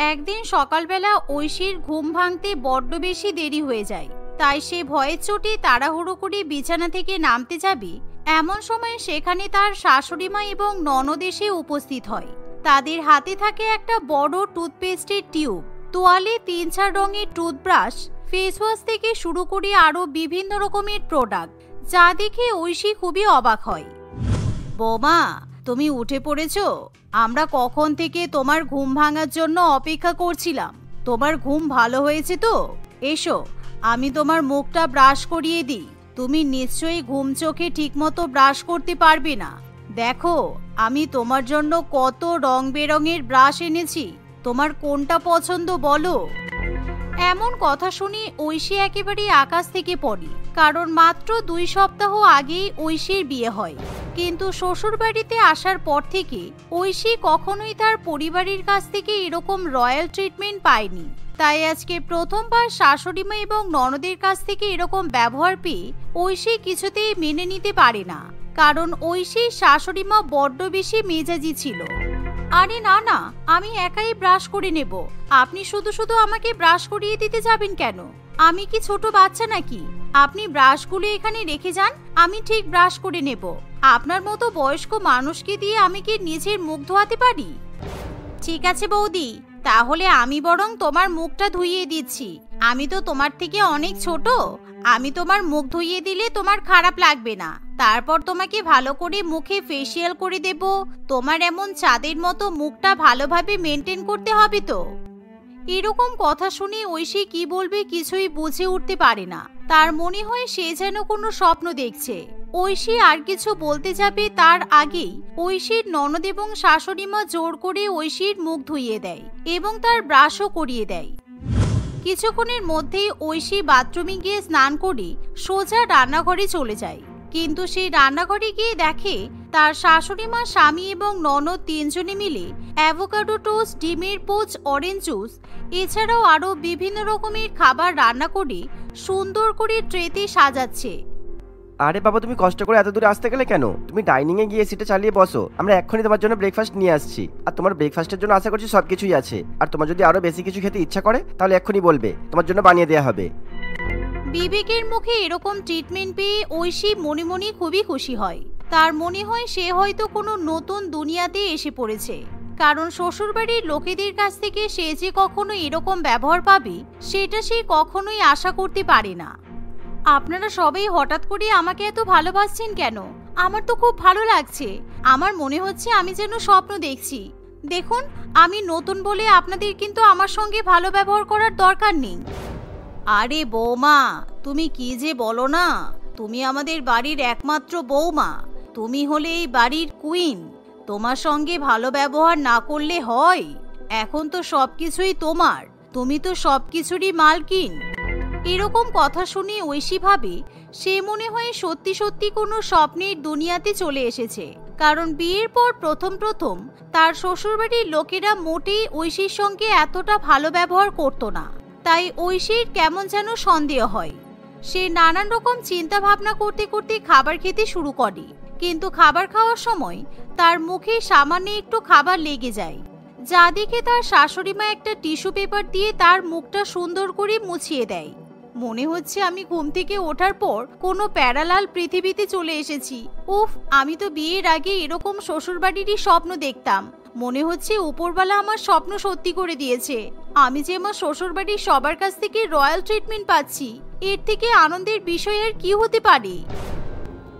একদিন সকালবেলা ঐশীর ঘুম ভাঙতে বড্ড বেশি দেরি হয়ে যায়। তাই সে ভয়ের চোটে তাড়াহুড়ো করে বিছানা থেকে নামতে যাবে, এমন সময় সেখানে তার শাশুড়িমা এবং ননদ এসে উপস্থিত হয়। তাদের হাতে থাকে একটা বড় টুথপেস্টের টিউব, তোয়ালে 3-4 রঙের টুথব্রাশ, ফেস ওয়াশ থেকে শুরু করে আরো বিভিন্ন রকমের প্রোডাক্ট, যা দেখে ঐশী খুবই অবাক হয়। বৌমা, তুমি উঠে পড়েছো? আমরা কখন থেকে তোমার ঘুম ভাঙার জন্য অপেক্ষা করছিলাম। তোমার ঘুম ভালো হয়েছে তো? এসো, আমি তোমার মুখটা ব্রাশ করিয়ে দিই। তুমি নিশ্চয়ই ঘুম চোখে ঠিকমতো ব্রাশ করতে পারবে না। দেখো, আমি তোমার জন্য কত রং বেরঙের ব্রাশ এনেছি। তোমার কোনটা পছন্দ বলো? এমন কথা শুনে ঐশী একেবারে আকাশ থেকে পড়ে, কারণ মাত্র 2 সপ্তাহ আগেই ঐশীর বিয়ে হয়। কিন্তু শ্বশুর বাড়িতে আসার পর থেকে ঐশী কখনোই তার পরিবারের কাছ থেকে এরকম রয়্যাল ট্রিটমেন্ট পায়নি। তাই আজকে প্রথমবার শাশুড়িমা এবং ননদের কাছ থেকে এরকম ব্যবহার পেয়ে ঐশী কিছুতেই মেনে নিতে পারে না, কারণ ঐশীর শাশুড়িমা বড্ড বেশি মেজাজি ছিল। আরে না না, আমি একাই ব্রাশ করে নেব। আপনি শুধু শুধু আমাকে ব্রাশ করিয়ে দিতে যাবেন কেন? আমি কি ছোট বাচ্চা নাকি? আপনি ব্রাশগুলো এখানে রেখে যান, আমি ঠিক ব্রাশ করে নেব। আপনার মতো বয়স্ক মানুষকে দিয়ে আমি কি নিজের মুখ ধোয়াতে পারি? ঠিক আছে বৌদি, তাহলে আমি বরং তোমার মুখটা ধুইয়ে দিচ্ছি। আমি তো তোমার থেকে অনেক ছোট, আমি তোমার মুখ ধুইয়ে দিলে তোমার খারাপ লাগবে না। তারপর তোমাকে ভালো করে মুখে ফেসিয়াল করে দেব। তোমার এমন চাঁদের মতো মুখটা ভালোভাবে মেনটেন করতে হবে তো। এরকম কথা শুনে ঐশী কি বলবে কিছুই বুঝে উঠতে পারে না। তার মনে হয় সে যেন কোনো স্বপ্ন দেখছে। ঐশী আর কিছু বলতে যাবে তার আগেই ঐশীর ননদ এবং শাশুড়িমা জোর করে ঐশীর মুখ ধুইয়ে দেয় এবং তার ব্রাশও করিয়ে দেয়। কিছুক্ষণের মধ্যেই ঐশী বাথরুমে গিয়ে স্নান করে সোজা রান্নাঘরে চলে যায়। কিন্তু সেই রান্নাঘরে গিয়ে দেখে তার শাশুড়িমা, স্বামী এবং ননদ 3 জনে মিলে অ্যাভোকাডো টোস্ট, ডিমের পোচ, অরেঞ্জ জুস এছাড়াও আরো বিভিন্ন রকমের খাবার রান্না করে সুন্দর করে ট্রেতে সাজাচ্ছে। আরে বাবা, তুমি কষ্ট করে এত দূরে আসতে গেলে কেন? তুমি ডাইনিং এ গিয়ে সিটে চালিয়ে বসো, আমরা এক্ষুনি তোমার জন্য ব্রেকফাস্ট নিয়ে আসছি। আর তোমার ব্রেকফাস্টের জন্য আশা করছি সবকিছুই আছে। আর তোমার যদি আরো বেশি কিছু খেতে ইচ্ছা করে তাহলে এক্ষুনি বলবে, তোমার জন্য বানিয়ে দেওয়া হবে। বিবেকের মুখে এরকম ট্রিটমেন্ট পেয়ে ঐশী মনে মনে খুবই খুশি হয়। তার মনে হয় সে হয়তো কোনো নতুন দুনিয়াতে এসে পড়েছে, কারণ শ্বশুরবাড়ির লোকেদের কাছ থেকে সে যে কখনো এরকম ব্যবহার পাবে সেটা সে কখনোই আশা করতে পারে না। আপনারা সবাই হঠাৎ করে আমাকে এত ভালোবাসছেন কেন? আমার তো খুব ভালো লাগছে। আমার মনে হচ্ছে আমি যেন স্বপ্ন দেখছি। দেখুন, আমি নতুন বলে আপনাদের কিন্তু আমার সঙ্গে ভালো ব্যবহার করার দরকার নেই। আরে বৌমা, তুমি কি যে বলো না! তুমি আমাদের বাড়ির একমাত্র বৌমা। তুমি হলে এই বাড়ির কুইন। তোমার সঙ্গে ভালো ব্যবহার না করলে হয়? এখন তো সবকিছুই তোমার, তুমি তো সবকিছুরই মালকিন। এরকম কথা শুনে ঐশী ভাবে সে মনে হয় সত্যি সত্যি কোনো স্বপ্নের দুনিয়াতে চলে এসেছে, কারণ বিয়ের পর প্রথম তার শ্বশুরবাড়ির লোকেরা মোটেই ঐশীর সঙ্গে এতটা ভালো ব্যবহার করতো না। তাই ঐশীর কেমন যেন সন্দেহ হয়। সে নানান রকম চিন্তা ভাবনা করতে করতে খাবার খেতে শুরু করে, কিন্তু খাবার খাওয়ার সময় তার মুখে সামান্য একটু খাবার লেগে যায়, যা দেখে তার শাশুড়িমা একটা টিস্যু পেপার দিয়ে তার মুখটা সুন্দর করে মুছিয়ে দেয়। মনে হচ্ছে আমি ঘুম থেকে ওঠার পর কোনো প্যারালাল পৃথিবীতে চলে এসেছি। উফ, আমি তো বিয়ের আগে এরকম শ্বশুরবাড়িরই স্বপ্ন দেখতাম। মনে হচ্ছে উপরওয়ালা আমার স্বপ্ন সত্যি করে দিয়েছে। আমি যে আমার শ্বশুরবাড়ির সবার কাছ থেকে রয়্যাল ট্রিটমেন্ট পাচ্ছি, এর থেকে আনন্দের বিষয় আর কি হতে পারে।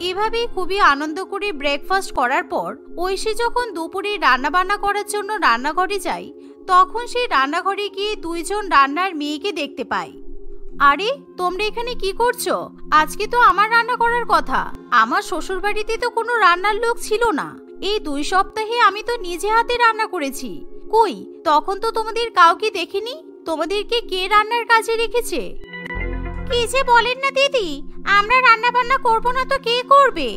এভাবেই খুবই আনন্দ করে ব্রেকফাস্ট করার পর ঐশী যখন দুপুরে রান্নাবান্না করার জন্য রান্নাঘরে যায়, তখন সে রান্নাঘরে গিয়ে 2 জন রান্নার মেয়েকে দেখতে পায়। আরে, তোমরা এখানে কি করছো? আজকে তো আমার রান্না করার কথা। আমার শ্বশুরবাড়িতে তো কোনো রান্নার লোক ছিল না। এই 2 সপ্তাহে আমি তো নিজে হাতে রান্না করেছি। কই, তখন তো তোমাদের কাউকে দেখিনি। তোমাদেরকে কে রান্নার কাজে রেখেছে? কি যে বলেন না দিদি, আমরা রান্না বান্না করবো না তো কে করবে?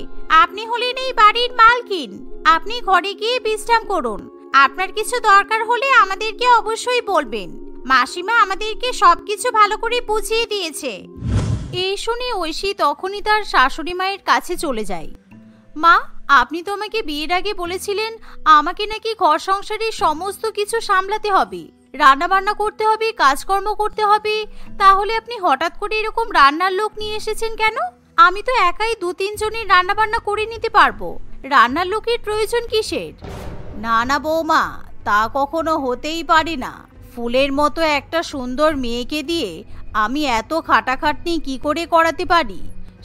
আপনি হলেন এই বাড়ির মালকিন। আপনি ঘরে গিয়ে বিশ্রাম করুন। আপনার কিছু দরকার হলে আমাদেরকে অবশ্যই বলবেন। মাসিমা আমাদেরকে সবকিছু ভালো করে বুঝিয়ে দিয়েছে। এই শুনে ঐশী তখনই তার শাশুড়ি মায়ের কাছে চলে যায়। মা, আপনি তো আমাকে বিয়ের আগে বলেছিলেন আমাকে নাকি ঘর সংসারের সমস্ত কিছু সামলাতে হবে, রান্না বান্না করতে হবে, কাজকর্ম করতে হবে, তাহলে আপনি হঠাৎ করে এরকম রান্নার লোক নিয়ে এসেছেন কেন? আমি তো একাই 2-3 জনের রান্না বান্না করে নিতে পারবো, রান্নার লোকের প্রয়োজন কিসের? না না বৌমা, তা কখনো হতেই পারে না। ফুলের মতো একটা সুন্দর মেয়েকে দিয়ে আমি এত খাটাখাটনি কি করে করাতে পারি?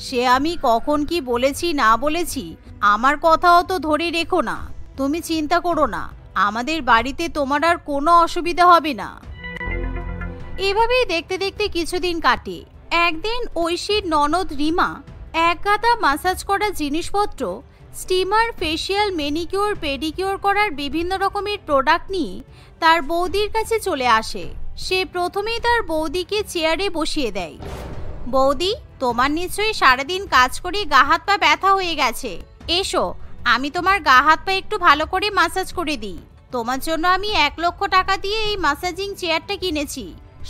সে আমি কখন কি বলেছি না বলেছি আমার কথাও তো ধরে রেখো না। তুমি চিন্তা করো না, আমাদের বাড়িতে তোমার আর কোনো অসুবিধা হবে না। এভাবেই দেখতে দেখতে কিছুদিন কাটে। একদিন ঐশীর ননদ রিমা এক গাদা মাসাজ করার জিনিসপত্র, স্টিমার, ফেসিয়াল, ম্যানিকিউর, পেডিকিউর করার বিভিন্ন রকমের প্রোডাক্ট নিয়ে তার বৌদির কাছে চলে আসে। সে প্রথমেই তার বৌদিকে চেয়ারে বসিয়ে দেয়। বৌদি, তোমার নিশ্চয়ই সারাদিন কাজ করে গা হাত পা ব্যথা হয়ে গেছে, এসো আমি তোমার গা হাত পা একটু ভালো করে মাসাজ করে দিই। তোমার জন্য আমি 1 লক্ষ টাকা দিয়ে এই মাসাজিং চেয়ারটা কিনেছি,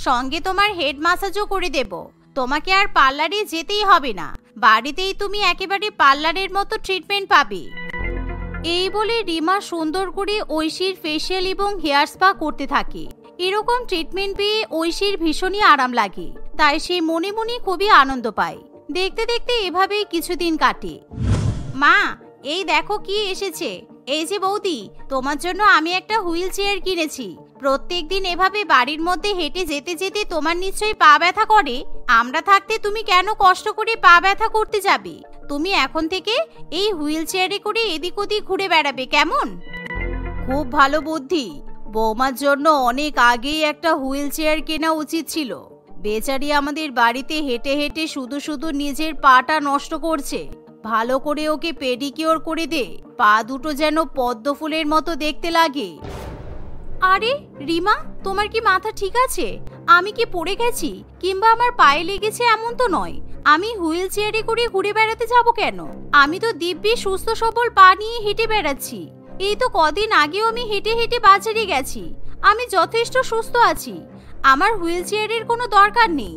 সঙ্গে তোমার হেড মাসাজও করে দেব। তোমাকে আর পার্লারে যেতেই হবে না, বাড়িতেই তুমি একেবারে পার্লারের মতো ট্রিটমেন্ট পাবে। এই বলে রিমা সুন্দর করে ঐশীর ফেসিয়াল এবং হেয়ার স্পা করতে থাকে। এরকম ট্রিটমেন্ট পেয়ে ঐশীর ভীষণই আরাম লাগে, তাই সে মনে মনে খুবই আনন্দ পায়। দেখতে দেখতে এভাবেই কিছুদিন কাটে। মা, এই দেখো কি এসেছে। এই যে বৌদি, তোমার জন্য আমি একটা হুইল চেয়ার কিনেছি। প্রত্যেকদিন এভাবে বাড়ির মধ্যে হেঁটে যেতে যেতে তোমার নিশ্চয়ই পা ব্যথা করে। আমরা থাকতে তুমি কেন কষ্ট করে পা ব্যথা করতে যাবে? তুমি এখন থেকে এই হুইল চেয়ারে করে এদিক ওদিক ঘুরে বেড়াবে, কেমন? খুব ভালো বুদ্ধি। বৌমার জন্য অনেক আগেই একটা হুইল চেয়ার কেনা উচিত ছিল। বেচারি আমাদের বাড়িতে হেঁটে হেঁটে শুধু শুধু নিজের পাটা নষ্ট করছে। ভালো করে ওকে পেডিকিওর করে দে, পা দুটো যেন পদ্ম ফুলের মতো দেখতে লাগে। আরে রিমা, তোমার কি মাথা ঠিক আছে? আমি কি পড়ে গেছি কিংবা আমার পায়ে লেগেছে এমন তো নয়। আমি হুইল চেয়ারে করে ঘুরে বেড়াতে যাব কেন? আমি তো দিব্যি সুস্থ সবল পা নিয়ে হেঁটে বেড়াচ্ছি। এই তো কদিন আগেও আমি হেঁটে হেঁটে বাজারে গেছি। আমি যথেষ্ট সুস্থ আছি, আমার হুইল চেয়ারের কোনো দরকার নেই।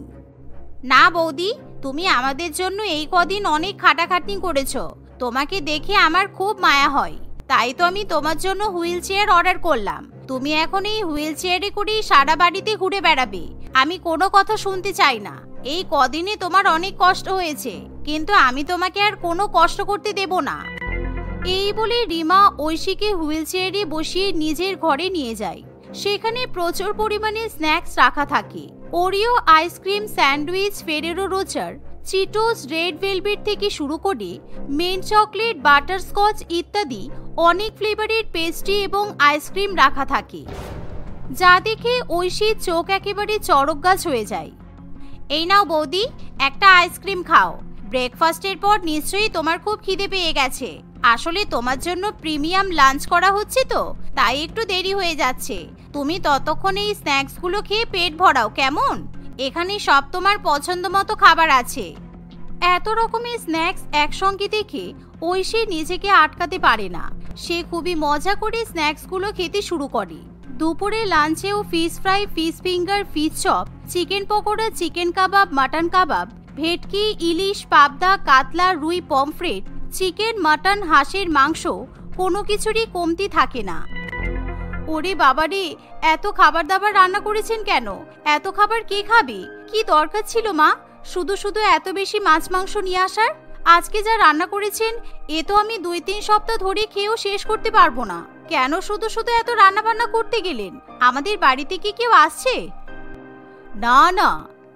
না বৌদি, তুমি আমাদের জন্য এই কদিন অনেক খাটাখাটনি করেছো। তোমাকে দেখে আমার খুব মায়া হয়, তাই তো আমি তোমার জন্য হুইল চেয়ার অর্ডার করলাম। তুমি এখন এই হুইল চেয়ারে করেই সারা বাড়িতে ঘুরে বেড়াবে। আমি কোনো কথা শুনতে চাই না। এই কদিনে তোমার অনেক কষ্ট হয়েছে, কিন্তু আমি তোমাকে আর কোনো কষ্ট করতে দেব না। এই বলে রিমা ঐশীকে হুইল চেয়ারে বসিয়ে নিজের ঘরে নিয়ে যায়। সেখানে প্রচুর পরিমাণে স্ন্যাক্স রাখা থাকে। Oreo ice cream, sandwich, Ferrero Rocher, Cheetos, red velvet থেকে শুরু করে মেন চকলেট, বাটারস্কচ ইত্যাদি অনেক ফ্লেভারের পেস্ট্রি এবং আইসক্রিম রাখা থাকে, যা দেখে ঐশীর চোখ একেবারে চড়ক গাছ হয়ে যায়। এই নাও বৌদি, একটা আইসক্রিম খাও। ব্রেকফাস্টের পর নিশ্চয়ই তোমার খুব খিদে পেয়ে গেছে। আসলে তোমার জন্য প্রিমিয়াম লাঞ্চ করা হচ্ছে তো, তাই একটু দেরি হয়ে যাচ্ছে। তুমি ততক্ষণ এই স্ন্যাক্সগুলো খেয়ে পেট ভরাও, কেমন? এখানে সব তোমার পছন্দ মতো খাবার আছে। এত রকমের স্ন্যাক্স একসঙ্গে দেখে ঐশী নিজেকে আটকাতে পারে না। সে খুবই মজা করে স্ন্যাক্সগুলো খেতে শুরু করে। দুপুরে লাঞ্চেও fish fry, fish finger, fish chop, chicken pakora, chicken kebab, mutton kebab, ভেটকি, ইলিশ, পাবদা, কাতলা, রুই, পমফ্রেট, চিকেন, মাটন, হাঁসের মাংস, কোনো কিছুরই কমতি থাকে না। ওরে বাবারে, এত খাবার দাবার রান্না করেছেন কেন? এত খাবার কে খাবে? কি দরকার ছিল মা শুধু শুধু এত বেশি মাছ মাংস নিয়ে আসার? আজকে যা রান্না করেছেন এ তো আমি 2-3 সপ্তাহ ধরে খেয়েও শেষ করতে পারবো না। কেন শুধু শুধু এত রান্না বান্না করতে গেলেন? আমাদের বাড়িতে কি কেউ আসছে? না না,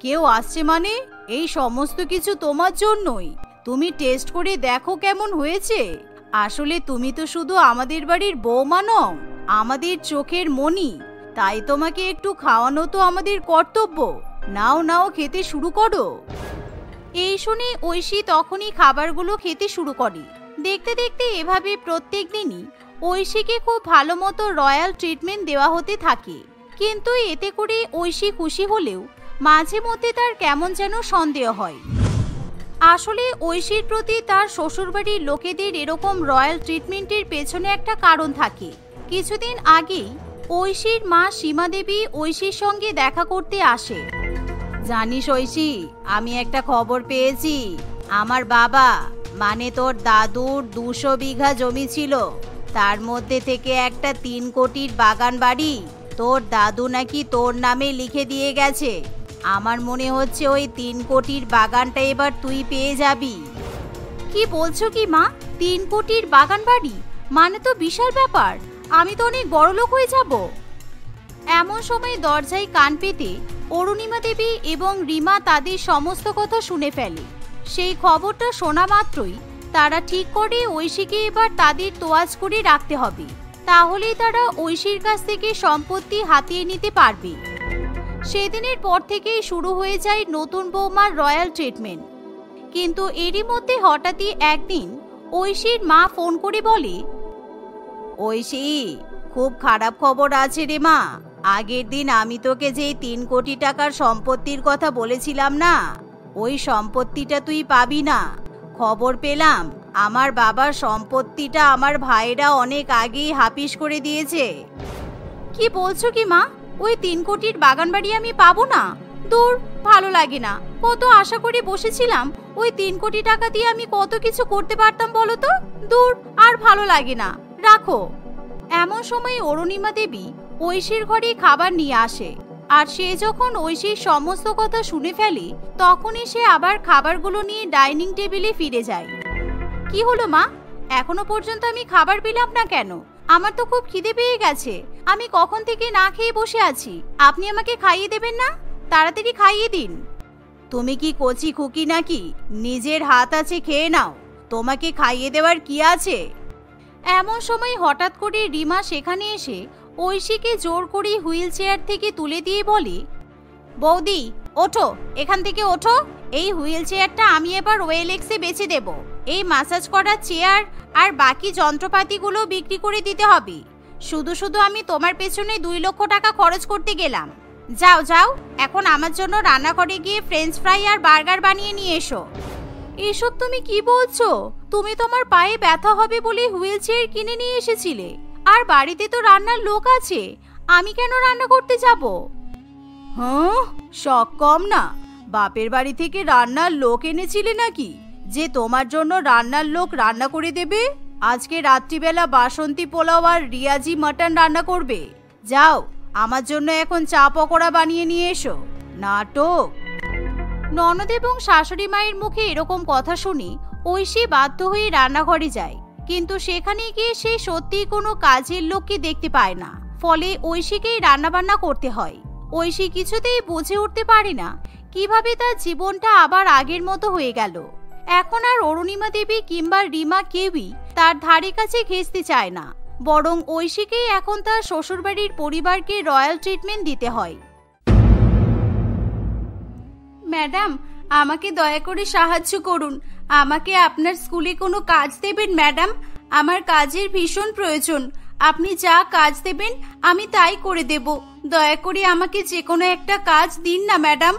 কেউ আসছে মানে? এই সমস্ত কিছু তোমার জন্যই। তুমি টেস্ট করে দেখো কেমন হয়েছে। আসলে তুমি তো শুধু আমাদের বাড়ির বৌমা নও, আমাদের চোখের মণি, তাই তোমাকে একটু খাওয়ানো তো আমাদের কর্তব্য। নাও নাও, খেতে শুরু করো। এই শুনে ঐশী তখনই খাবারগুলো খেতে শুরু করে। দেখতে দেখতে এভাবে প্রত্যেক দিনই ঐশীকে খুব ভালো মতো রয়্যাল ট্রিটমেন্ট দেওয়া হতে থাকে। কিন্তু এতে করে ঐশী খুশি হলেও মাঝে মধ্যে তার কেমন যেন সন্দেহ হয়। আসলে ঐশীর প্রতি তার শ্বশুরবাড়ির লোকেদের এরকম রয়্যাল ট্রিটমেন্টের পেছনে একটা কারণ থাকে। কিছুদিন আগেই ঐশীর মা সীমা দেবী ঐশীর সঙ্গে দেখা করতে আসে। জানিস ঐশী, আমি একটা খবর পেয়েছি। আমার বাবা মানে তোর দাদুর 200 বিঘা জমি ছিল, তার মধ্যে থেকে একটা 3 কোটির বাগান বাড়ি তোর দাদু নাকি তোর নামে লিখে দিয়ে গেছে। আমার মনে হচ্ছে ওই 3 কোটির বাগানটা এবার তুই পেয়ে যাবি। কি বলছো কি মা? 3 কোটির বাগান বাড়ি মানে তো বিশাল ব্যাপার, আমি তো অনেক বড় লোক হয়ে যাব। এমন সময় দরজায় কান পেতে অরুণিমা দেবী এবং রিমা তাদের সমস্ত কথা শুনে ফেলে। সেই খবরটা শোনা মাত্রই তারা ঠিক করে ঐশীকে এবার তাদের তোয়াজ করে রাখতে হবে, তাহলেই তারা ঐশীর কাছ থেকে সম্পত্তি হাতিয়ে নিতে পারবে। সেদিনের পর থেকেই শুরু হয়ে যায় নতুন বৌমার রয়্যাল ট্রিটমেন্ট। কিন্তু এরই মধ্যে হঠাৎই একদিন ঐশীর মা ফোন করে বলে, ঐশী, খুব খারাপ খবর আছে রে মা। আগের দিন আমি তোকে যেই 3 কোটি টাকার সম্পত্তির কথা বলেছিলাম না, ওই সম্পত্তিটা তুই পাবি না। খবর পেলাম আমার বাবার সম্পত্তিটা আমার ভাইরা অনেক আগেই হাফিস করে দিয়েছে। কি বলছো কি মা? ওই 3 কোটির বাগান বাড়ি আমি পাবো না? দূর, ভালো লাগে না। কত আশা করে বসেছিলাম, ওই 3 কোটি টাকা দিয়ে আমি কত কিছু করতে পারতাম বলো তো। দূর, আর ভালো লাগে না, রাখো। এমন সময় অরুণিমা দেবী ঐশীর ঘরে খাবার নিয়ে আসে, আর সে যখন ঐশীর সমস্ত কথা শুনে ফেলে তখনই সে আবার খাবারগুলো নিয়ে ডাইনিং টেবিলে ফিরে যায়। কি হলো মা, এখনো পর্যন্ত আমি খাবার পেলাম না কেন? আমার তো খুব খিদে পেয়ে গেছে, আমি কখন থেকে না খেয়ে বসে আছি। আপনি আমাকে খাইয়ে দেবেন না? তাড়াতাড়ি খাইয়ে দিন। তুমি কি কচি খুকি নাকি? নিজের হাত আছে, খেয়ে নাও, তোমাকে খাইয়ে দেওয়ার কি আছে? এমন সময় হঠাৎ করে রিমা সেখানে এসে ঐশীকে জোর করে হুইল চেয়ার থেকে তুলে দিয়ে বলে, বৌদি ওঠো, এখান থেকে ওঠো। এই হুইল চেয়ারটা আমি এবার ওয়েলেক্সে বেচে দেব। এই মাসাজ করার চেয়ার আর বাকি যন্ত্রপাতিগুলো বিক্রি করে দিতে হবে। শুধু শুধু আমি তোমার পেছনে 2 লক্ষ টাকা খরচ করতে গেলাম। যাও যাও, এখন আমার জন্য রান্নাঘরে গিয়ে ফ্রেঞ্চ ফ্রাই আর বার্গার বানিয়ে নিয়ে এসো। এসব তুমি কি বলছো? তুমি তোমার পায়ে ব্যথা হবে বলে হুইল চেয়ার কিনে নিয়ে এসেছিলে, আর বাড়িতে তো রান্নার লোক আছে, আমি কেন রান্না করতে যাব? হ্যাঁ, শখ কম না। বাপের বাড়ি থেকে রান্নার লোক এনেছিলে নাকি, যে তোমার জন্য রান্নার লোক রান্না করে দেবে? আজকে রাত্রিবেলা বাসন্তী পোলাও আর রিয়াজি মাটন রান্না করবে। যাও, আমার জন্য এখন চা পকোড়া বানিয়ে নিয়ে এসো। নাটক। ননদ এবং শাশুড়ি মায়ের মুখে এরকম কথা শুনি ঐশী বাধ্য হয়ে রান্নাঘরে যায়, কিন্তু সেখানে গিয়ে সে সত্যিই কোনো কাজের লোককে দেখতে পায় না। ফলে ঐশীকেই রান্নাবান্না করতে হয়। ঐশী কিছুতেই বুঝে উঠতে পারে না কিভাবে তার জীবনটা আবার আগের মতো হয়ে গেল। এখন আর অরুণিমা দেবী কিংবা রিমা কেউই তার ধারে কাছে ঘেঁষতে চায় না, বরং ঐশীকেই এখন তার শ্বশুরবাড়ির পরিবারকে রয়্যাল ট্রিটমেন্ট দিতে হয়। ম্যাডাম, আমাকে দয়া করে সাহায্য করুন। আমাকে আপনার স্কুলে কোনো কাজ দেবেন ম্যাডাম? আমার কাজের ভীষণ প্রয়োজন। আপনি যা কাজ দেবেন আমি তাই করে দেব। দয়া করে আমাকে যে কোনো একটা কাজ দিন না ম্যাডাম।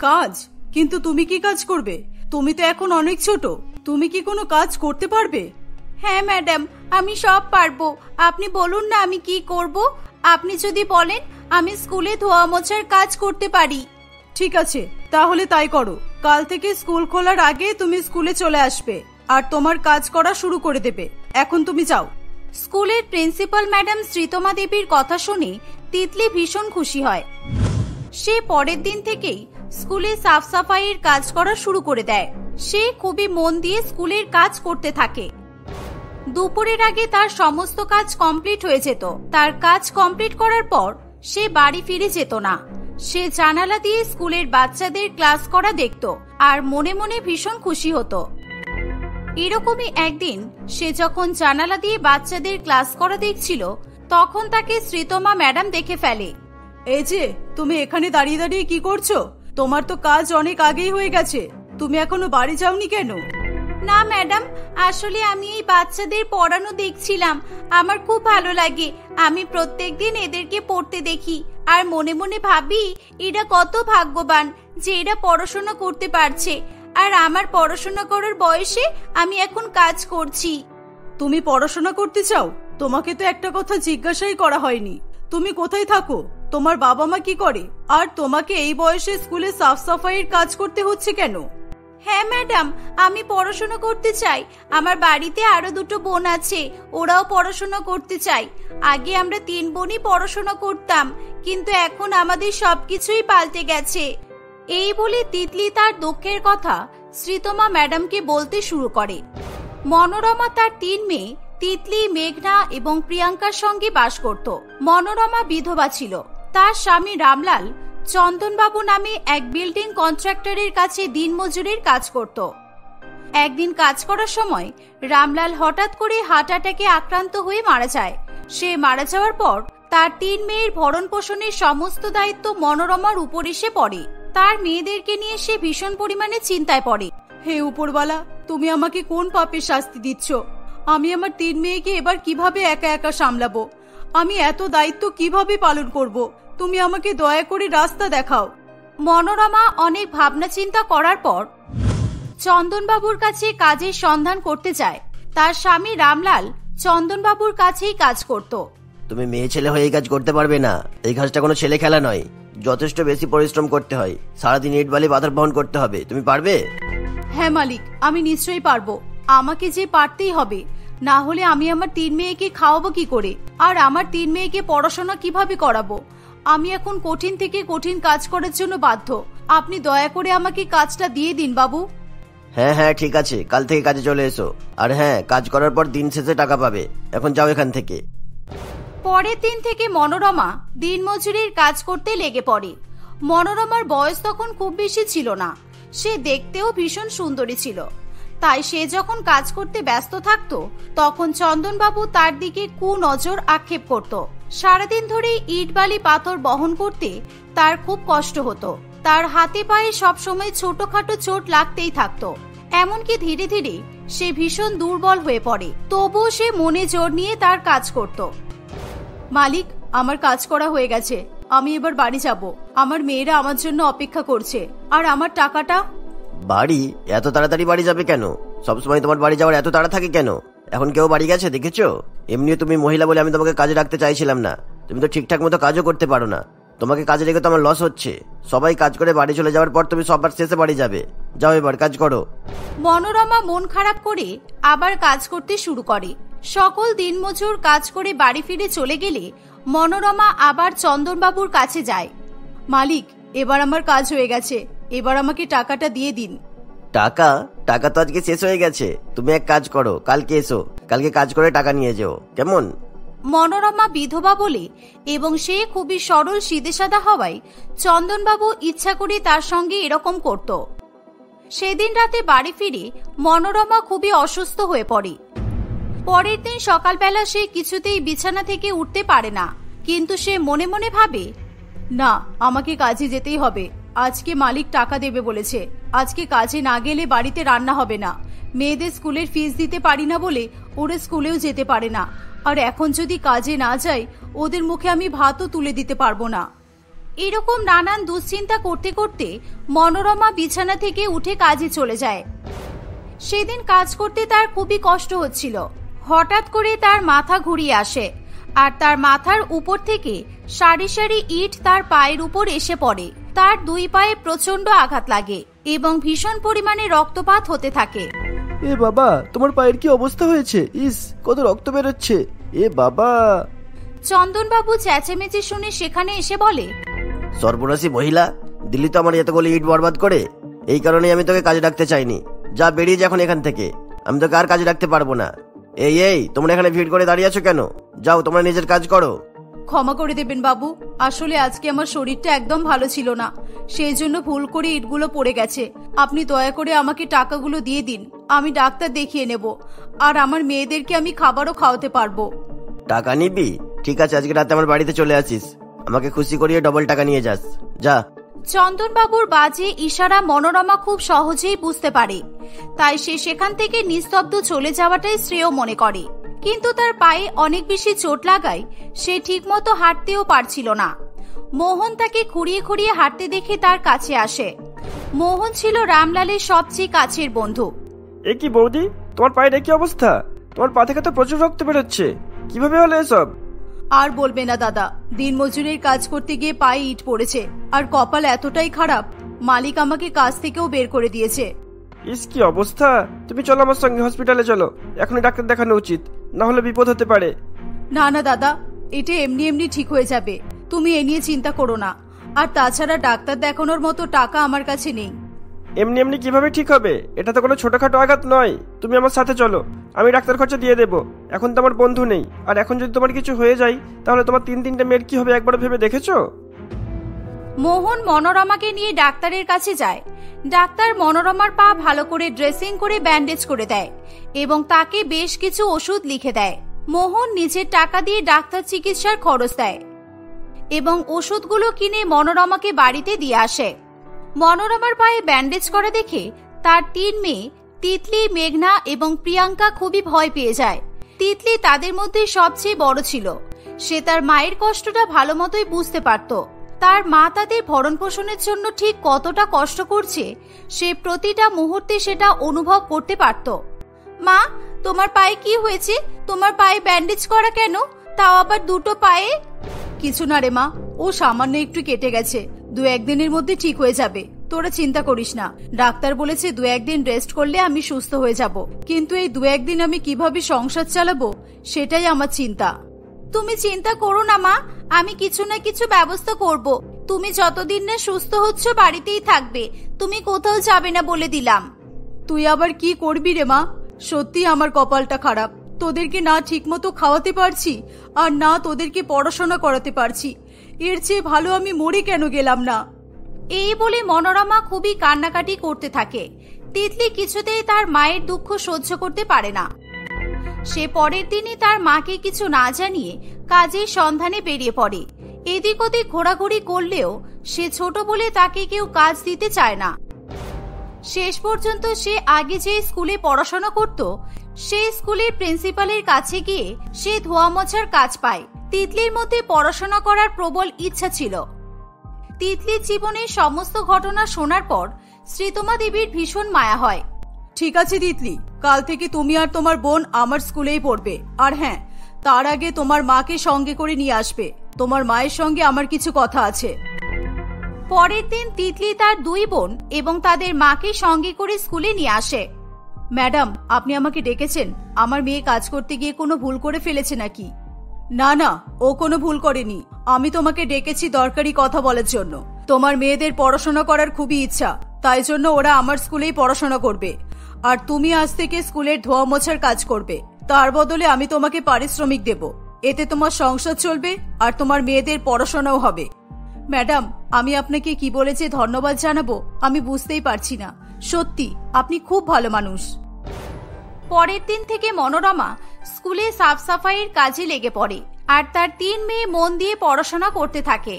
কাজ? কিন্তু তুমি কি কাজ করবে? তুমি তো এখন অনেক ছোট, তুমি কি কোনো কাজ করতে পারবে? হ্যাঁ ম্যাডাম, আমি সব পারবো। আপনি বলুন না আমি কি করব। আপনি যদি বলেন আমি স্কুলে ধোয়া মোছার কাজ করতে পারি। ঠিক আছে, তাহলে তাই করো। কাল থেকে স্কুল খোলার আগে তুমি স্কুলে চলে আসবে আর তোমার কাজ করা শুরু করে দেবে। এখন তুমি যাও। স্কুলের প্রিন্সিপাল ম্যাডাম শ্রীতমা দেবীর কথা শুনে তিতলি ভীষণ খুশি হয়। সে পরের দিন থেকেই স্কুলে সাফ সাফাইয়ের কাজ করা শুরু করে দেয়। সে খুবই মন দিয়ে স্কুলের কাজ করতে থাকে। দুপুরের আগে তার সমস্ত কাজ কমপ্লিট হয়ে যেত। তার কাজ কমপ্লিট করার পর সে বাড়ি ফিরে যেত না। সে জানালা দিয়ে স্কুলের বাচ্চাদের ক্লাস করা দেখত আর মনে মনে ভীষণ খুশি হতো। এরকমই একদিন সে যখন জানালা দিয়ে বাচ্চাদের ক্লাস করা দেখছিল, তখন তাকে শ্রীতমা ম্যাডাম দেখে ফেলে। এই যে, তুমি এখানে দাঁড়িয়ে দাঁড়িয়ে কি করছো? তোমার তো কাজ অনেক আগেই হয়ে গেছে, তুমি এখনো বাড়ি যাওনি কেন? না ম্যাডাম, আসলে আমি এই বাচ্চাদের পড়ানো দেখছিলাম। আমার খুব ভালো লাগে। আমি প্রত্যেকদিন এদেরকে পড়তে দেখি আর মনে মনে ভাবি এরা কত ভাগ্যবান যে এরা পড়াশোনা করতে পারছে, আর আমার পড়াশোনা করার বয়সে আমি এখন কাজ করছি। তুমি পড়াশোনা করতে চাও? তোমাকে তো একটা কথা জিজ্ঞাসাই করা হয়নি। তুমি কোথায় থাকো? তোমার বাবা মা কি করে? আর তোমাকে এই বয়সে স্কুলে সাফ সাফাইয়ের কাজ করতে হচ্ছে কেন? হ্যাঁ ম্যাডাম, আমি পড়াশোনা করতে চাই। আমার বাড়িতে আরো দুটো বোন আছে, ওরাও পড়াশোনা করতে চাই। আগে আমরা 3 বোনই পড়াশোনা করতাম, কিন্তু এখন আমাদের সবকিছুই পাল্টে গেছে। এই বলে তিতলি তার দুঃখের কথা শ্রীতমা ম্যাডামকে বলতে শুরু করে। মনোরমা তার 3 মেয়ে তিতলি, মেঘনা এবং প্রিয়াঙ্কার সঙ্গে বাস করত। মনোরমা বিধবা ছিল। তার স্বামী রামলাল চন্দনবাবু নামে এক বিল্ডিং কন্ট্রাক্টরের কাছে দিনমজুরের কাজ করত। একদিন কাজ করার সময় রামলাল হঠাৎ করে হার্ট অ্যাটাকে আক্রান্ত হয়ে মারা যায়। সে মারা যাওয়ার পর তার 3 মেয়ের ভরণ পোষণের সমস্ত দায়িত্ব মনোরমার উপর এসে পড়ে। তার মেয়েদেরকে নিয়ে সে ভীষণ পরিমাণে চিন্তায় পড়ে। হে উপরওয়ালা, তুমি আমাকে কোন পাপের শাস্তি দিচ্ছ? আমি আমার 3 মেয়েকে এবার কিভাবে একা একা সামলাবো? আমি এত দায়িত্ব কিভাবে পালন করব? তুমি আমাকে দয়া করে রাস্তা দেখাও। মনোরমা অনেক ভাবনা চিন্তা করার পর চন্দনবাবুর কাছে কাজের সন্ধান করতে যায়। তার স্বামী রামলাল চন্দনবাবুর কাছেই কাজ করত। তুমি মেয়ে ছেলে হয়ে এই কাজ করতে পারবে না। এই কাজটা কোনো ছেলে খেলা নয়, যথেষ্ট বেশি পরিশ্রম করতে হয়। সারাদিন ইট বালি পাথর বহন করতে হবে। তুমি পারবে? হ্যাঁ মালিক, আমি নিশ্চয়ই পারবো। আমাকে যে পারতেই হবে, না হলে আমি আমার 3 মেয়েকে খাওয়াবো কি করে? আর আমার 3 মেয়েকে পড়াশোনা কিভাবে করাবো? আমি এখন কঠিন থেকে কঠিন কাজ করার জন্য বাধ্য। আপনি দয়া করে আমাকে কাজটা দিয়ে দিন বাবু। হ্যাঁ হ্যাঁ ঠিক আছে, কাল থেকে কাজে চলে এসো। আর হ্যাঁ, কাজ করার পর দিন শেষে টাকা পাবে। এখন যাও এখান থেকে। পরের দিন থেকে মনোরমা দিনমজুরির কাজ করতে লেগে পড়ে। মনোরমার বয়স তখন খুব বেশি ছিল না। সে দেখতেও ভীষণ সুন্দরী ছিল। তাই সে যখন কাজ করতে ব্যস্ত থাকতো, তখন চন্দনবাবু তার দিকে কুনজর আক্ষেপ করত। সারাদিন ধরে ইট বালি পাথর বহন করতে তার খুব কষ্ট হতো। তার হাতে পায়ে সবসময় ছোটখাটো চোট লাগতেই থাকতো। এমনকি ধীরে ধীরে সে ভীষণ দুর্বল হয়ে পড়ে। তবুও সে মনে জোর নিয়ে তার কাজ করত। মালিক, আমার কাজ করা হয়ে গেছে। আমি এবার বাড়ি যাব। আমার মেয়েরা আমার জন্য অপেক্ষা করছে। আর আমার টাকাটা? বাড়ি? এত তাড়াতাড়ি বাড়ি যাবে কেন? সবসময় তোমার বাড়ি যাওয়ার এত তাড়া থাকে কেন? এখন কেউ বাড়ি গেছে দেখেছো? এমনিও তুমি মহিলা বলে আমি তোমাকে কাজে রাখতে চাইছিলাম না। তুমি তো ঠিকঠাক মতো কাজও করতে পারো না। তোমাকে কাজে রেখে তো আমার লস হচ্ছে। সবাই কাজ করে বাড়ি চলে যাওয়ার পর তুমি সবার শেষে বাড়ি যাবে। যাও এবার কাজ করো। মনোরমা মন খারাপ করে আবার কাজ করতে শুরু করে। সকল দিনমজুর কাজ করে বাড়ি ফিরে চলে গেলে মনোরমা আবার চন্দনবাবুর কাছে যায়। মালিক, এবার আমার কাজ হয়ে গেছে। এবার আমাকে টাকাটা দিয়ে দিন। টাকা? টাকা তো আজকে শেষ হয়ে গেছে। তুমি এক কাজ করো, কালকে এসো। কালকে কাজ করে টাকা নিয়ে যেও, কেমন? মনোরমা বিধবা বলে এবং সে খুবই সরল সিধেসাদা হওয়ায় চন্দনবাবু ইচ্ছা করে তার সঙ্গে এরকম করত। সেদিন রাতে বাড়ি ফিরে মনোরমা খুবই অসুস্থ হয়ে পড়ে। পরের দিন সকালবেলা সে কিছুতেই বিছানা থেকে উঠতে পারে না। কিন্তু সে মনে মনে ভাবে, না, আমাকে কাজে যেতেই হবে। আজকে মালিক টাকা দেবে বলেছে। আজকে কাজে না গেলে বাড়িতে রান্না হবে না। মেয়েদের স্কুলের ফিস দিতে পারি না বলে ওরা স্কুলেও যেতে পারে না। আর এখন যদি কাজে না যাই, ওদের মুখে আমি ভাতও তুলে দিতে পারবো না। এরকম নানান দুশ্চিন্তা করতে করতে মনোরমা বিছানা থেকে উঠে কাজে চলে যায়। সেদিন কাজ করতে তার খুবই কষ্ট হচ্ছিল। হঠাৎ করে তার মাথা ঘুরিয়ে আসে, আর তার মাথার উপর থেকে সারি সারি ইট তার পায়ের উপর এসে পড়ে। তার 2 পায়ে প্রচন্ড আঘাত লাগে এবং ভীষণ পরিমাণে রক্তপাত হতে থাকে। এ বাবা, তোমার পায়ের কি অবস্থা হয়েছে? ইস, কত রক্ত বেরোচ্ছে। এ বাবা! চন্দনবাবু চেঁচামেচি শুনে সেখানে এসে বলে, সর্বনাশী মহিলা, দিল্লি তো আমার এতগুলো ইট বরবাদ করে। এই কারণেই আমি তোকে কাজে রাখতে চাইনি। যা, বেরিয়ে যা এখন এখান থেকে। আমি তোকে আর কাজে রাখতে পারবো না। এই তোমরা এখানে ভিড় করে দাঁড়িয়ে আছো কেন? যাও, তোমরা নিজের কাজ করো। ক্ষমা করে দেবেন বাবু, আসলে আজকে আমার শরীরটা একদম ভালো ছিল না। সেই জন্য ভুল করে ইটগুলো পড়ে গেছে। আপনি দয়া করে আমাকে টাকাগুলো দিয়ে দিন। আমি ডাক্তার দেখিয়ে নেব। আর আমার মেয়েদেরকে আমি খাবারও খাওয়াতে পারবো। টাকা নিবি? ঠিক আছে, আজকে রাতে আমার বাড়িতে চলে আসিস। আমাকে খুশি করিয়ে ডবল টাকা নিয়ে যাস। যা। চন্দনবাবুর বাজে ইশারা মনোরমা খুব সহজেই বুঝতে পারে। তাই সে সেখান থেকে নিস্তব্ধ চলে যাওয়াটাই শ্রেয় মনে করে। কিন্তু তার পায়ে অনেক বেশি চোট লাগায় সে ঠিকমতো হাঁটতেও পারছিল না। মোহন তাকে খুঁড়িয়ে খুঁড়িয়ে হাঁটতে দেখে তার কাছে আসে। মোহন ছিল রামলালের সবচেয়ে কাছের বন্ধু। এ কি বৌদি, তোমার পায়ের কি অবস্থা? তোমার পা থেকে তো প্রচুর রক্ত বেরোচ্ছে। কিভাবে হলো এসব? আর বলবে না দাদা, দিনমজুরের কাজ করতে গিয়ে পায়ে ইট পড়েছে। আর কপাল এতটাই খারাপ, মালিক আমাকে কাজ থেকেও বের করে দিয়েছে। ইস কি অবস্থা! তুমি চলো আমার সঙ্গে হসপিটালে চলো, এখনই ডাক্তার দেখানো উচিত, না হলে বিপদ হতে পারে। না না দাদা, এটা এমনি এমনি ঠিক হয়ে যাবে, তুমি এ নিয়ে চিন্তা করো না। আর তাছাড়া ডাক্তার দেখানোর মতো টাকা আমার কাছে নেই। এমনি এমনি কিভাবে ঠিক হবে? এটা তো কোনো ছোটখাটো আঘাত নয়। তুমি আমার সাথে চলো, আমি ডাক্তার খরচা দিয়ে দেবো। এখন তো আমার বন্ধু নেই, আর এখন যদি তোমার কিছু হয়ে যায় তাহলে তোমার তিনটে মেয়ের কি হবে একবার ভেবে দেখেছো? মোহন মনোরমাকে নিয়ে ডাক্তারের কাছে যায়। ডাক্তার মনোরমার পা ভালো করে ড্রেসিং করে ব্যান্ডেজ করে দেয় এবং তাকে বেশ কিছু ওষুধ লিখে দেয়। মোহন নিজের টাকা দিয়ে ডাক্তার চিকিৎসার খরচ দেয় এবং ওষুধগুলো কিনে মনোরমাকে বাড়িতে দিয়ে আসে। মনোরমার পায়ে ব্যান্ডেজ করা দেখে তার 3 মেয়ে তিতলি, মেঘনা এবং প্রিয়াঙ্কা খুবই ভয় পেয়ে যায়। তিতলি তাদের মধ্যে সবচেয়ে বড় ছিল। সে তার মায়ের কষ্টটা ভালো মতোই বুঝতে পারত। তার মা তাদের ভরণ পোষণের জন্য ঠিক কতটা কষ্ট করছে সে প্রতিটা মুহূর্তে সেটা অনুভব করতে পারত। মা, তোমার পায়ে কি হয়েছে? তোমার পায়ে ব্যান্ডেজ করা কেন, তাও আবার 2টো পায়ে? কিছু না রে মা, ও সামান্য একটু কেটে গেছে, 2-1 দিনের মধ্যে ঠিক হয়ে যাবে, তোরা চিন্তা করিস না। ডাক্তার বলেছে 2-1 দিন রেস্ট করলে আমি সুস্থ হয়ে যাব, কিন্তু এই 2-1 দিন আমি কিভাবে সংসার চালাবো সেটাই আমার চিন্তা। তুমি চিন্তা করো না মা, আমি কিছু না কিছু ব্যবস্থা করব। তুমি যতদিন না সুস্থ হচ্ছ বাড়িতেই থাকবে, তুমি কোথাও যাবে না বলে দিলাম। তুই আবার কি করবি রে মা? সত্যি আমার কপালটা খারাপ, তোদেরকে না ঠিক মতো খাওয়াতে পারছি আর না তোদেরকে পড়াশোনা করাতে পারছি। এর চেয়ে ভালো আমি মরে কেন গেলাম না। এই বলে মনোরমা খুবই কান্নাকাটি করতে থাকে। তিতলি কিছুতেই তার মায়ের দুঃখ সহ্য করতে পারে না। সে পরের দিনই তার মাকে কিছু না জানিয়ে কাজের সন্ধানে বেরিয়ে পড়ে। এদিক ওদিক ঘোরাঘুরি করলেও সে ছোট বলে তাকে কেউ কাজ দিতে চায় না। শেষ পর্যন্ত সে আগে যে স্কুলে পড়াশোনা করত সেই স্কুলের প্রিন্সিপালের কাছে গিয়ে সে ধোয়া মোছার কাজ পায়। তিতলির মধ্যে পড়াশোনা করার প্রবল ইচ্ছা ছিল। তিতলির জীবনের সমস্ত ঘটনা শোনার পর শ্রীতমা দেবীর ভীষণ মায়া হয়। ঠিক আছে তিতলি, কাল থেকে তুমি আর তোমার বোন আমার স্কুলেই পড়বে। আর হ্যাঁ, তার আগে তোমার মাকে সঙ্গে করে নিয়ে আসবে, তোমার মায়ের সঙ্গে আমার কিছু কথা আছে। পরের দিন তিতলি তার 2 বোন এবং তাদের মাকে সঙ্গে করে স্কুলে নিয়ে আসে। ম্যাডাম, আপনি আমাকে ডেকেছেন? আমার মেয়ে কাজ করতে গিয়ে কোনো ভুল করে ফেলেছে নাকি? না না, ও কোনো ভুল করেনি। আমি তোমাকে ডেকেছি দরকারি কথা বলার জন্য। তোমার মেয়েদের পড়াশোনা করার খুবই ইচ্ছা, তাই জন্য ওরা আমার স্কুলেই পড়াশোনা করবে। আর তুমি আজ থেকে স্কুলের ধোয়া মোছার কাজ করবে, তার বদলে আমি তোমাকে পারিশ্রমিক দেব। এতে তোমার সংসার চলবে আর তোমার মেয়েদের পড়াশোনাও হবে। ম্যাডাম, আমি আপনাকে কি বলে যে ধন্যবাদ জানাবো আমি বুঝতেই পারছি না। সত্যি আপনি খুব ভালো মানুষ। পরের দিন থেকে মনোরমা স্কুলে সাফ সাফাইয়ের কাজে লেগে পড়ে আর তার 3 মেয়ে মন দিয়ে পড়াশোনা করতে থাকে।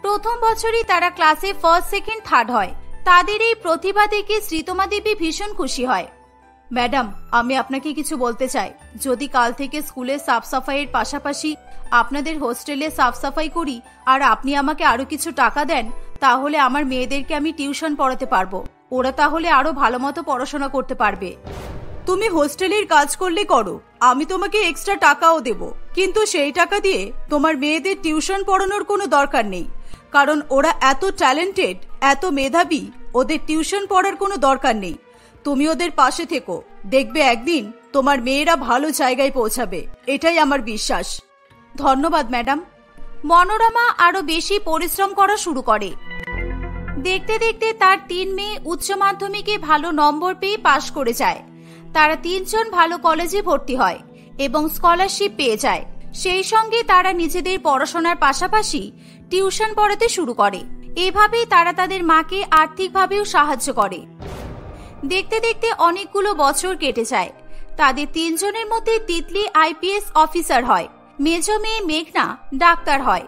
প্রথম বছরই তারা ক্লাসে ফার্স্ট, সেকেন্ড, থার্ড হয়। তাদের এই প্রতিভা দেখে শ্রীতমা দেবী ভীষণ খুশি হয়। ম্যাডাম, আমি আপনাকে কিছু বলতে চাই। যদি কাল থেকে স্কুলে সাফ সাফাইয়ের পাশাপাশি আপনাদের হোস্টেলে সাফ সাফাই করি আর আপনি আমাকে আরো কিছু টাকা দেন, তাহলে আমার মেয়েদেরকে আমি টিউশন পড়াতে পারবো। ওরা তাহলে আরো ভালো মতো পড়াশোনা করতে পারবে। তুমি হোস্টেলের কাজ করলে করো, আমি তোমাকে এক্সট্রা টাকাও দেব, কিন্তু সেই টাকা দিয়ে তোমার মেয়েদের টিউশন পড়ানোর কোনো দরকার নেই। কারণ ওরা এত ট্যালেন্টেড, এত মেধাবী, ওদের টিউশন পড়ার কোনো দরকার নেই। তুমি ওদের পাশে থেকো, দেখবে একদিন তোমার মেয়েরা ভালো জায়গায় পৌঁছাবে, এটাই আমার বিশ্বাস। ধন্যবাদ ম্যাডাম। মনোরমা আরো বেশি পরিশ্রম করা শুরু করে। দেখতে দেখতে তার 3 মেয়ে উচ্চ মাধ্যমিকে ভালো নম্বর পেয়ে পাশ করে যায়। তারা 3 জন ভালো কলেজে ভর্তি হয় এবং স্কলারশিপ পেয়ে যায়। সেই সঙ্গে তারা নিজেদের পড়াশোনার পাশাপাশি টিউশন পড়াতে শুরু করে। এভাবেই তারা তাদের মাকে আর্থিকভাবেও সাহায্য করে। দেখতে দেখতে অনেকগুলো বছর কেটে যায়। তাদের 3 জনের মধ্যে তিতলি আইপিএস অফিসার হয়, মেজ মেয়ে মেঘনা ডাক্তার হয়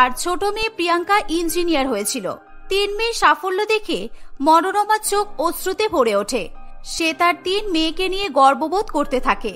আর ছোট মেয়ে প্রিয়াঙ্কা ইঞ্জিনিয়ার হয়েছিল। 3 মেয়ের সাফল্য দেখে মনোরমার চোখ অশ্রুতে ভরে ওঠে। সে তার 3 মেয়েকে নিয়ে গর্ববোধ করতে থাকে।